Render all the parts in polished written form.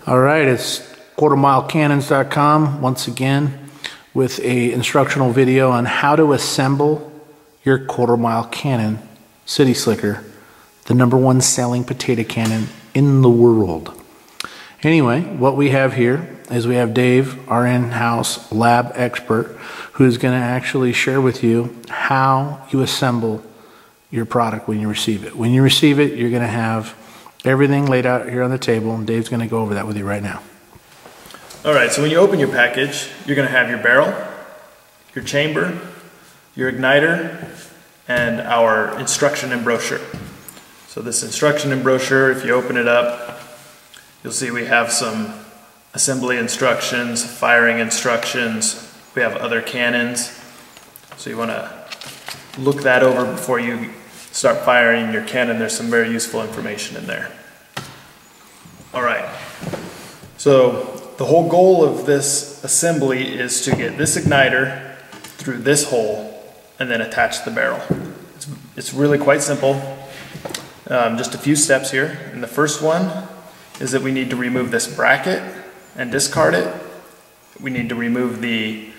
All right, it's quartermilecannons.com once again with a instructional video on how to assemble your quarter mile cannon City Slicker, the #1 selling potato cannon in the world. Anyway, what we have here is we have Dave, our in-house lab expert, who's going to actually share with you how you assemble your product when you receive it. When you receive it, you're going to have everything laid out here on the table, and Dave's going to go over that with you right now. Alright, so when you open your package, you're going to have your barrel, your chamber, your igniter, and our instruction and brochure. So this instruction and brochure, if you open it up, you'll see we have some assembly instructions, firing instructions, we have other cannons. So you want to look that over before you start firing your cannon. There's some very useful information in there. Alright, so the whole goal of this assembly is to get this igniter through this hole and then attach the barrel. It's really quite simple. Just a few steps here. And the first one is that we need to remove this bracket and discard it. We need to remove the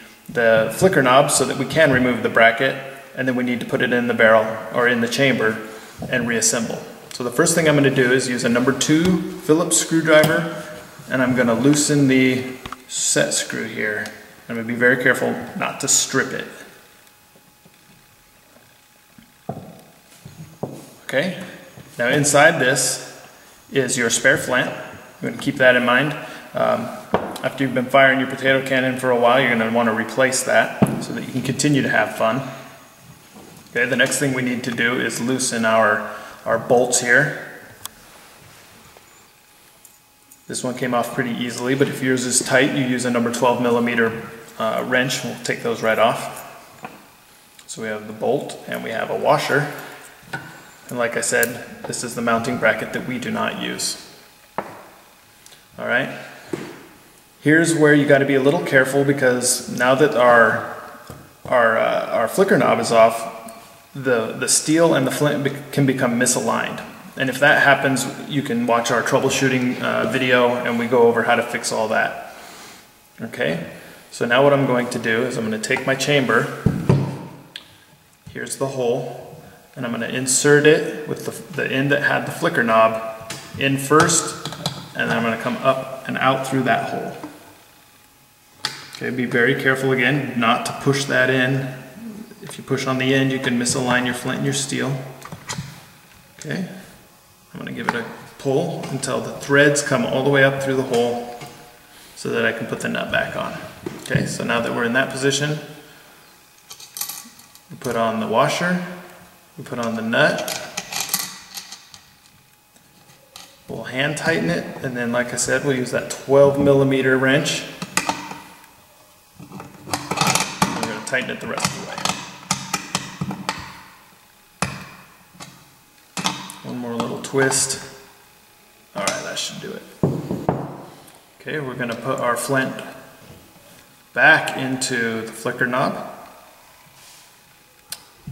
flicker knob so that we can remove the bracket, and then we need to put it in the barrel or in the chamber and reassemble. So the first thing I'm going to do is use a #2 Phillips screwdriver, and I'm going to loosen the set screw here. I'm going to be very careful not to strip it. Okay, now inside this is your spare flint. You're going to keep that in mind. After you've been firing your potato cannon for a while, you're going to want to replace that so that you can continue to have fun. Okay, the next thing we need to do is loosen our bolts here. This one came off pretty easily, but if yours is tight, you use a #12mm wrench. We'll take those right off. So we have the bolt and we have a washer. And like I said, this is the mounting bracket that we do not use. All right. Here's where you got to be a little careful, because now that our flicker knob is off, the steel and the flint can become misaligned. And if that happens, you can watch our troubleshooting video and we go over how to fix all that. Okay, so now what I'm going to do is I'm going to take my chamber, here's the hole, and I'm going to insert it with the end that had the flicker knob in first, and then I'm going to come up and out through that hole. Okay, be very careful again not to push that in. If you push on the end, you can misalign your flint and your steel. Okay, I'm going to give it a pull until the threads come all the way up through the hole so that I can put the nut back on. Okay, so now that we're in that position, we put on the washer, we put on the nut, we'll hand tighten it, and then like I said, we'll use that 12mm wrench. We're going to tighten it the rest of the way. One more little twist. Alright, that should do it. Okay, we're going to put our flint back into the flicker knob.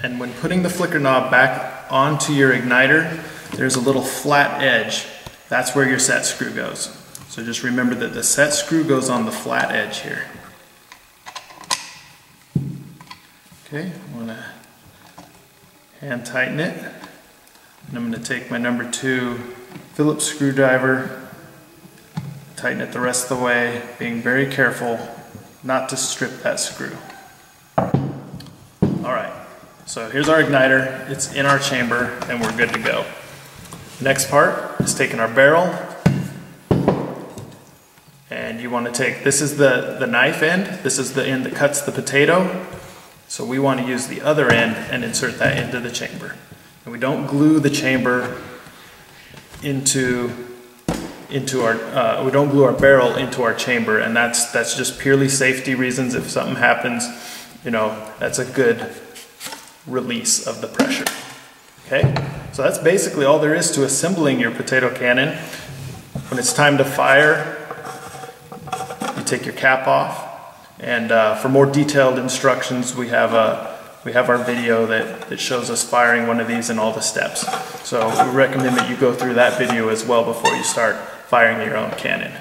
And when putting the flicker knob back onto your igniter, there's a little flat edge. That's where your set screw goes. So just remember that the set screw goes on the flat edge here. Okay, I'm going to hand tighten it. And I'm going to take my #2 Phillips screwdriver, tighten it the rest of the way, being very careful not to strip that screw. Alright, so here's our igniter, it's in our chamber, and we're good to go. Next part is taking our barrel, and you want to take, this is the knife end, this is the end that cuts the potato, so we want to use the other end and insert that into the chamber. And we don't glue the chamber into our, we don't glue our barrel into our chamber, and that's just purely safety reasons. If something happens, you know, that's a good release of the pressure. Okay, so that's basically all there is to assembling your potato cannon. When it's time to fire, you take your cap off, and for more detailed instructions, we have our video that shows us firing one of these and all the steps. So we recommend that you go through that video as well before you start firing your own cannon.